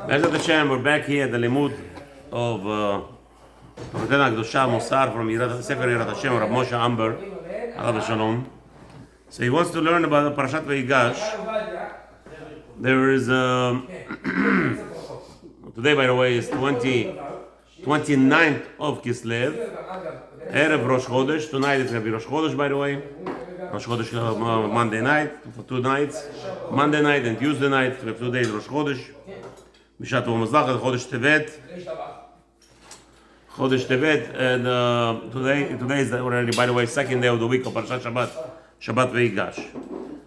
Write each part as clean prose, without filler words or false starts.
Bezat HaShem, we're back here at the limud of Torah Kedusha Musar from Yirat, Sefer Yirat HaShem, Rav Moshe Amber, Alav Shalom. So he wants to learn about the Parashat Vayigash. There is today, by the way, is 29th of Kislev, Erev Rosh Chodesh. Tonight it's going to be Rosh Chodesh, by the way. Rosh Chodesh Monday night, for 2 nights. Monday night and Tuesday night, we have 2 days Rosh Chodesh. Bishat V'Mazlach, Chodesh Tevet. Chodesh Tevet, and today is already, by the way, second day of the week of Parashat Shabbat Vayigash.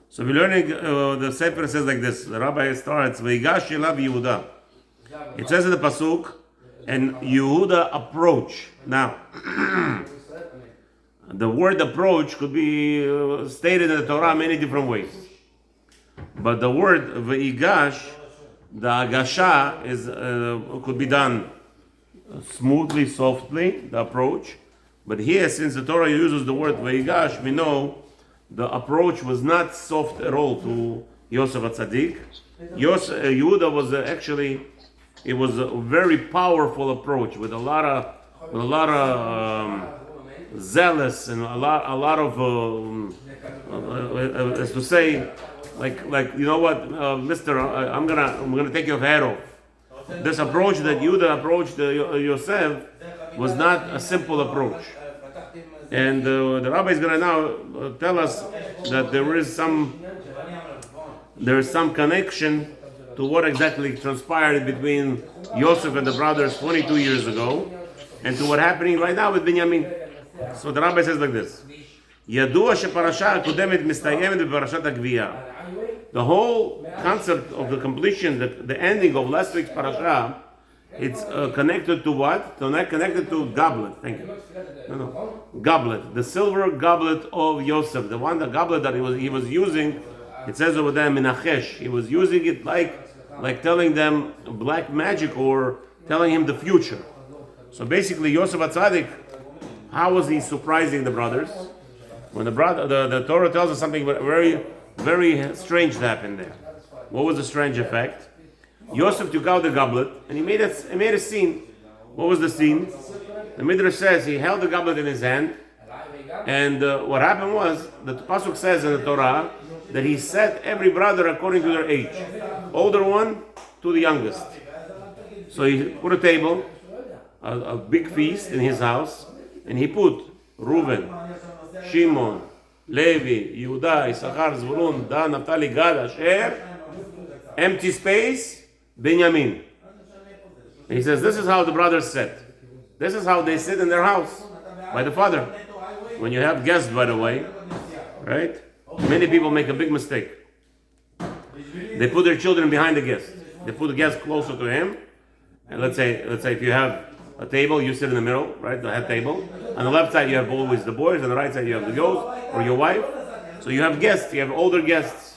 So we're learning, the Sefer says like this, the Rabbi starts, Vayigash Elav Yehuda. It says in the Pasuk, and Yehuda approach. Now, the word approach could be stated in the Torah many different ways. But the word Vayigash, the Agasha, is could be done smoothly, softly, the approach. But here, since the Torah uses the word Vayigash, we know the approach was not soft at all to Yosef HaTzadik. Yehuda was actually, it was a very powerful approach with a lot of zealous and a lot of as to say, like you know what, Mister, I'm gonna take your head off. This approach that Yehuda approached Yosef was not a simple approach. And the Rabbi is going to now tell us that there is some connection to what exactly transpired between Yosef and the brothers 22 years ago, and to what happening right now with Binyamin. So the Rabbi says like this: Yadua sheparasha kodemet mistayemet beparashat hagviyah. The whole concept of the completion, the ending of last week's parasha, it's connected to what? Connected to goblet. Thank you. No. Goblet. The silver goblet of Yosef. The goblet that he was using, it says over there, Minachesh. He was using it like telling them black magic or telling him the future. So basically, Yosef HaTzadik, how was he surprising the brothers? When the Torah tells us something very, very strange happened there. What was the strange effect? Yosef took out the goblet and he made a scene. What was the scene? The Midrash says he held the goblet in his hand, and what happened was, the Pasuk says in the Torah that he set every brother according to their age, older one to the youngest. So he put a table, a big feast in his house, and he put Reuben, Shimon, Levi, Yehuda, Issachar, Zvulun, Dan, Naphtali, Gad, Asher, empty space, Binyamin. And he says, this is how the brothers sit. This is how they sit in their house, by the father. When you have guests, by the way, right? Many people make a big mistake. They put their children behind the guest. They put the guest closer to him. And let's say if you have a table, you sit in the middle, right? The head table. On the left side, you have always the boys. On the right side, you have the girls or your wife. So you have guests. You have older guests.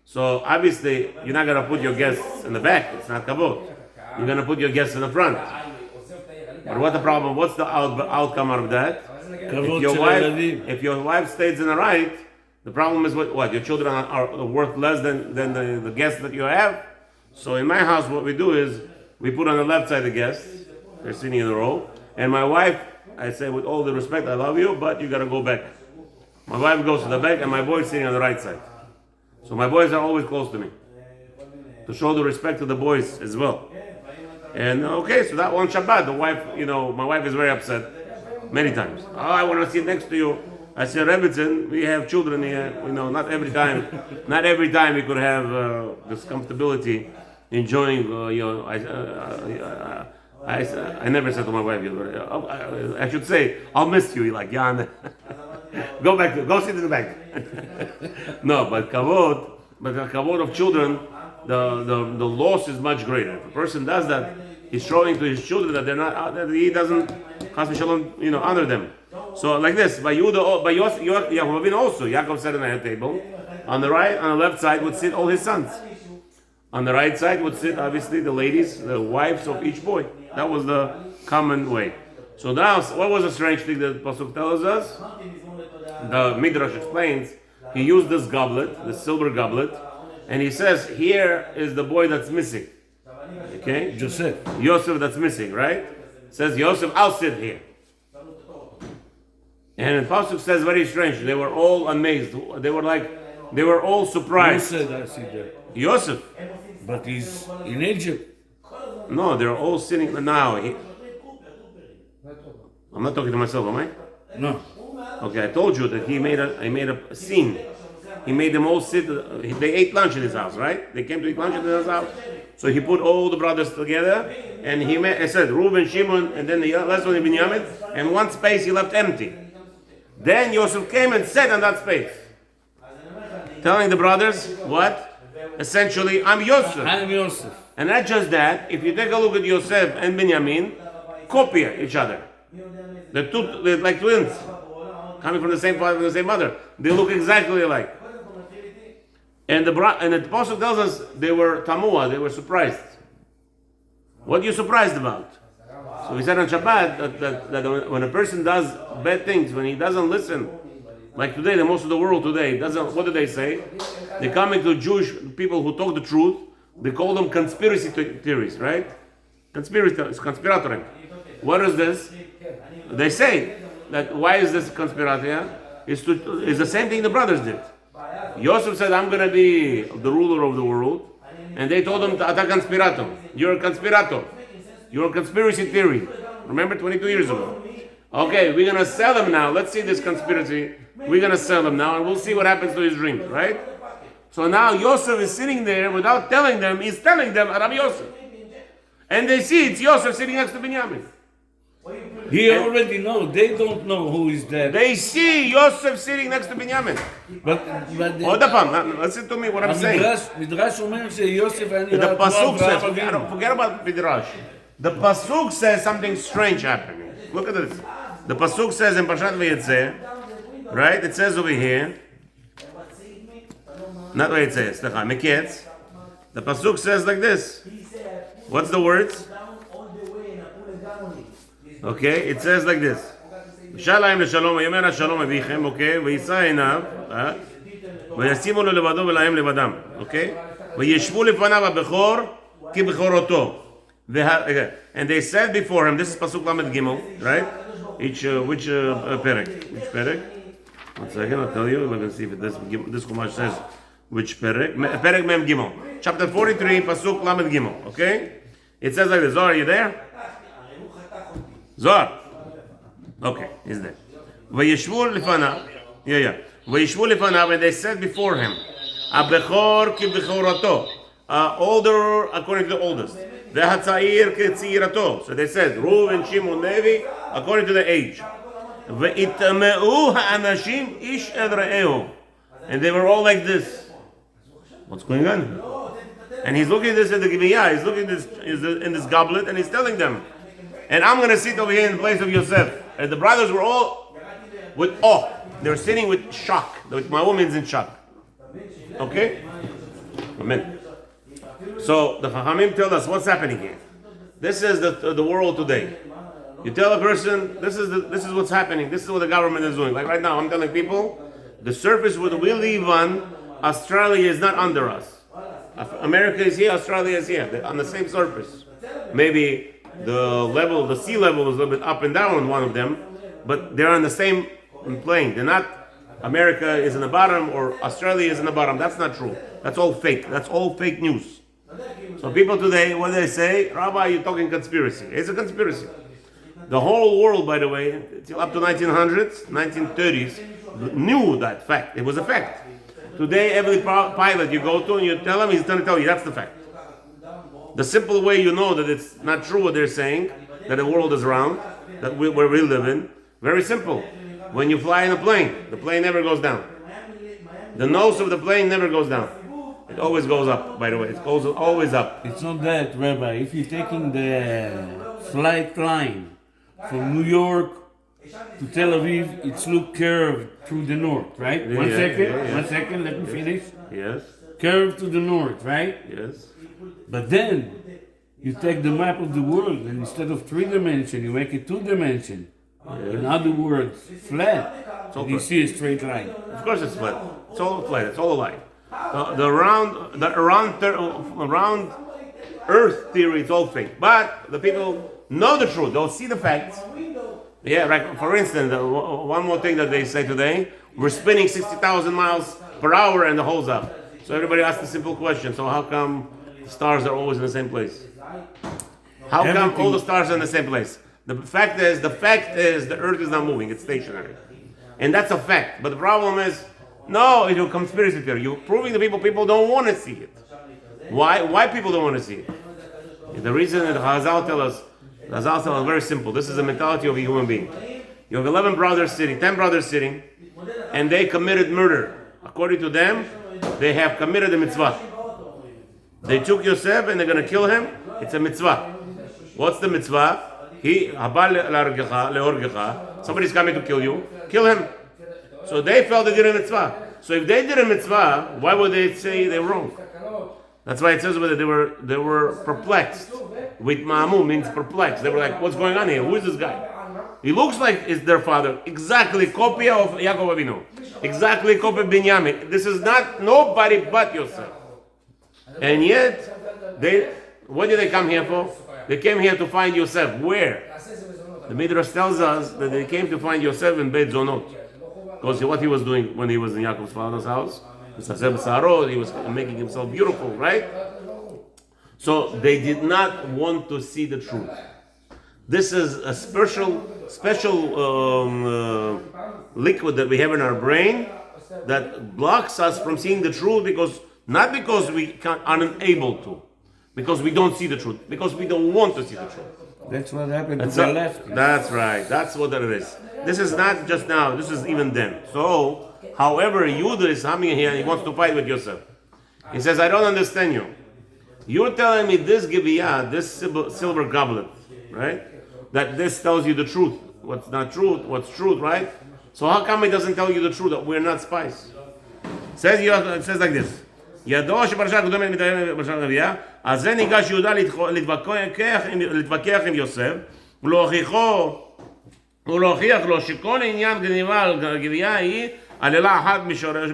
So obviously, you're not going to put your guests in the back. It's not kavod. You're going to put your guests in the front. But what's the problem? What's the outcome out of that? If your wife stays in the right, the problem is what? Your children are worth less than the guests that you have. So in my house, what we do is we put on the left side the guests. They're sitting in a row. And my wife, I say with all the respect, I love you, but you got to go back. My wife goes to the back and my boy's sitting on the right side. So my boys are always close to me, to show the respect to the boys as well. And okay, so that one Shabbat, the wife, my wife is very upset many times. Oh, I want to sit next to you. I said, Rebbitzin, we have children here. Not every time we could have this comfortability, enjoying. I never said to my wife, I should say, I'll miss you. You're like, yeah, go sit in the back. No, but the kavod of children, the loss is much greater. If a person does that, he's showing to his children that that he doesn't, chas v'shalom, honor them. So like this, by Yaakov also, Yaakov sat on a table. On the left side would sit all his sons. On the right side would sit, obviously, the ladies, the wives of each boy. That was the common way. So now, what was the strange thing that Pasuk tells us? The Midrash explains, he used this goblet, the silver goblet, and he says, here is the boy that's missing. Okay? Joseph. Yosef that's missing, right? It says Yosef, I'll sit here. And the Pasuk says very strange. They were all amazed. They were all surprised. Who said I see there? Yosef. But he's in Egypt. No, they're all sitting now. I'm not talking to myself, am I? No. Okay, I told you that he made a scene. He made them all sit. They ate lunch in his house, right? They came to eat lunch in his house. So he put all the brothers together, and I said Reuben, Shimon, and then the last one Binyamin, and one space he left empty. Then Yosef came and sat on that space, telling the brothers what? Essentially, I'm Yosef. I'm Yosef. And not just that. If you take a look at Yosef and Binyamin, copy each other. They're like twins, coming from the same father and the same mother. They look exactly alike. And the Apostle tells us they were tamua, they were surprised. What are you surprised about? So we said on Shabbat that when a person does bad things, when he doesn't listen, like today, the most of the world today doesn't. What do they say? They come into Jewish people who talk the truth. They call them conspiracy theories, right? Conspiratoring. What is this? They say that why is this conspiratia? It's the same thing the brothers did. Yosef said, I'm going to be the ruler of the world. And they told him, Ata conspirator. You're a conspirator. You're a conspiracy theory. Remember 22 years ago. Okay, we're going to sell him now. Let's see this conspiracy. We're going to sell him now and we'll see what happens to his dreams, right? So now Yosef is sitting there without telling them. He's telling them, Rabbi Yosef. And they see it's Yosef sitting next to Binyamin. He already knows. They don't know who is that. They see Yosef sitting next to Binyamin. But listen to me what I'm saying. Midrash אומר שיוסף היה The נראה Pasuk כמו says, אברהם. forget about Midrash. The Pasuk says something strange happening. Look at this. The Pasuk says in Parshat Vayetzeh, right? It says over here, not Vayetzeh, Meketz. The Pasuk says like this. What's the words? Okay, it says like this. Shalom לשלום, ויאמר השלום אביכם, okay? ויישא עיניו, וישימו לו לבדו ולהם לבדם, okay? וישבו לפניו הבכור כבכורתו. And they said before him, this is Pasuk Lamed Gimel, right? Which perek? Which perek? 1 second, I'll tell you. Let me see if this Chumash says which perek. Perek Mem Gimel. Chapter 43, Pasuk Lamed Gimel, okay? It says like this. Zohar, are you there? Zohar. Okay, he's there. וישבו לפניו, וישבו לפניו, and they said before him, הבכור כבכורתו, older according to the oldest, והצעיר כצעירתו. So they said, Reuben, Shimon, Levi, according to the age. ויטמאו האנשים איש אל רעהו. And they were all like this. What's going on? And he's looking at this at the Giviyah, he's looking at this in this goblet, and he's telling them, and I'm going to sit over here in the place of Yosef. And the brothers were all with awe. They were sitting with shock. My woman's in shock. Okay? Amen. So the Chachamim tell us what's happening here. This is the world today. You tell a person, this is what's happening. This is what the government is doing. Like right now, I'm telling people, the surface where we live on, Australia is not under us. America is here, Australia is here. They're on the same surface. Maybe the sea level is a little bit up and down on one of them, but they're on the same plane. They're not, America is in the bottom or Australia is in the bottom. That's not true. That's all fake. That's all fake news. So people today, what do they say? Rabbi, you're talking conspiracy. It's a conspiracy. The whole world, by the way, till up to 1900s, 1930s, knew that fact. It was a fact. Today, every pilot you go to and you tell him, he's going to tell you that's the fact. The simple way you know that it's not true what they're saying, that the world is round, that where we live in, very simple. When you fly in a plane, the plane never goes down. The nose of the plane never goes down. It always goes up, by the way. It goes always up. It's not that, Rabbi. If you're taking the flight line from New York to Tel Aviv, it's look curved through the north, right? One second, let me finish. Yes. Curved to the north, right? Yes. But then you take the map of the world and instead of 3-dimension, you make it 2-dimension. Yes. In other words, flat. So you see a straight line. Of course it's flat. It's all flat. It's all a line. The round earth theory, it's all fake. But the people know the truth. They'll see the facts. Yeah, right. For instance, one more thing that they say today, we're spinning 60,000 miles per hour and the hole's up. So everybody asks the simple question, so how come the stars are always in the same place? How come all the stars are in the same place? The fact is the earth is not moving, it's stationary. And that's a fact. But the problem is, no, it's a conspiracy theory. You're proving to people don't want to see it. Why people don't want to see it? The reason that Chazal tells us very simple. This is the mentality of a human being. You have 10 brothers sitting, and they committed murder. According to them, they have committed a mitzvah. They took Yosef and they're going to kill him. It's a mitzvah. What's the mitzvah? Somebody's coming to kill you. Kill him. So they felt they did a mitzvah. So if they did a mitzvah, why would they say they're wrong? That's why it says that they were perplexed. With Ma'amu means perplexed. They were like, what's going on here? Who is this guy? He looks like it's their father. Exactly copy of Yaakov Avinu. Exactly copy of Binyamin. This is not nobody but Yosef. And yet, what did they come here for? They came here to find Yosef. Where? The Midrash tells us that they came to find Yosef in Beit Zonot. Because what he was doing when he was in Yaakov's father's house, he was making himself beautiful, right? So they did not want to see the truth. This is a special liquid that we have in our brain that blocks us from seeing the truth not because we are unable to, because we don't see the truth, because we don't want to see the truth. That's what happened to the left. That's right. That's what it is. This is not just now. This is even then. So, however, Yehuda is coming here and he wants to fight with Yosef. He says, I don't understand you. You're telling me this Giviyah, this silver goblet, right? That this tells you the truth. What's not truth, what's truth, right? So how come it doesn't tell you the truth that we're not spies? It says like this. ידוע שפרשה הקודמת מתארת בפרשת רבייה, אז זה ניגש יהודה להתווכח עם יוסף, ולהוכיח לו שכל עניין גניבה על גבייה היא עלילה אחת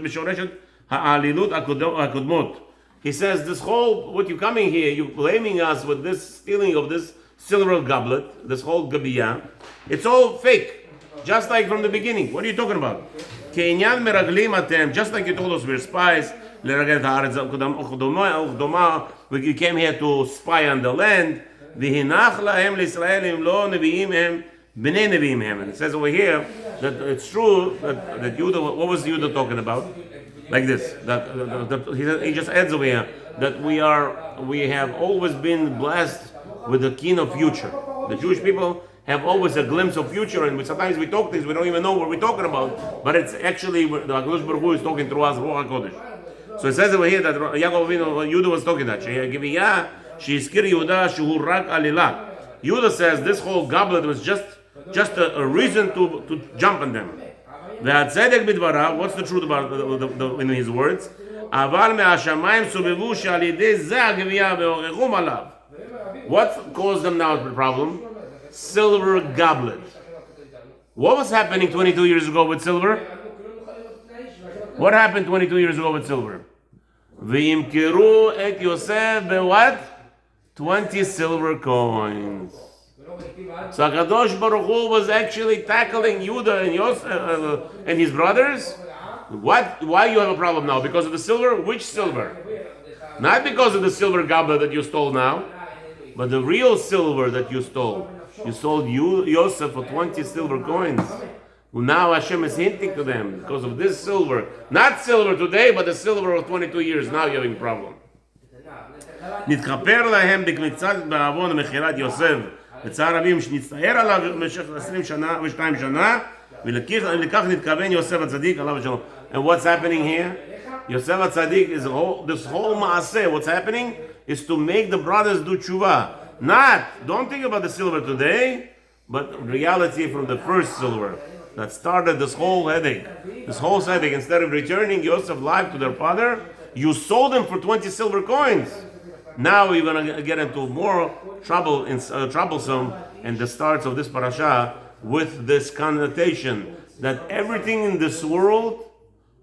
משורשת העלילות הקודמות. He says, this whole, what you're coming here, you're blaming us with this stealing of this silver goblet, this whole gabiyah, it's all fake, just like from the beginning. What are you talking about? כעניין מרגלים אתם, just like you told us we're spies, לרגל את הארץ הקדומה, we came here to spy on the land, והנח להם לישראל אם לא נביאים הם, בני נביאים הם. And it says over here that it's true that Judah, what was Judah talking about? Like this, he just adds over here that we have always been blessed with the keen of future. The Jewish people have always a glimpse of future, and sometimes we talk things we don't even know what we're talking about, but it's actually the HaKadosh Baruch Hu is talking through us, Ruach HaKodesh. So it says over here that Yaakov Avinu, Yehuda was talking that Giviyah she'izkir Yehuda shehu rak alila. Yehuda says this whole goblet was just a reason to jump on them. What's the truth about in his words? What caused them now the problem? Silver goblet. What was happening 22 years ago with silver? What happened 22 years ago with silver? וימכרו את יוסף what? 20 silver coins. So HaKadosh Baruch Hu was actually tackling Yehuda and Yosef and his brothers. Why you have a problem now? Because of the silver? Which silver? Not because of the silver goblet that you stole now, but the real silver that you stole. You sold Yosef for 20 silver coins. Well, now HaShem is hinting to them because of this silver. Not silver today, but the silver of 22 years. Now you're having a problem. נתכפר להם בקמיצת בעוון ומכירת יוסף וצער רבים שנצטער עליו במשך 22 שנה ולכך נתכוון יוסף הצדיק עליו השלום. And what's happening here? Yosef HaTzadik is this whole maaseh. What's happening is to make the brothers do tshuva. Don't think about the silver today, but reality from the first silver that started this whole headache. This whole headache, instead of returning Yosef's life to their father, you sold him for 20 silver coins. Now you're going to get into more troublesome, and the starts of this parasha with this connotation that everything in this world,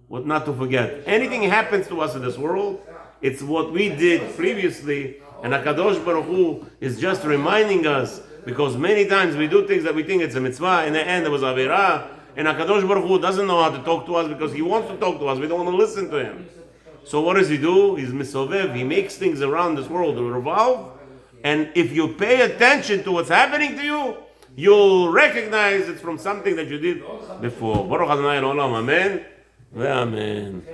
what not to forget, anything happens to us in this world, it's what we did previously And HaKadosh Baruch Hu is just reminding us, because many times we do things that we think it's a mitzvah, in the end it was Avirah, and HaKadosh Baruch Hu doesn't know how to talk to us because He wants to talk to us, we don't want to listen to Him. So what does He do? He's misovev, He makes things around this world revolve, and if you pay attention to what's happening to you, you'll recognize it's from something that you did before. Baruch Adonai Olam, Amen. Amen.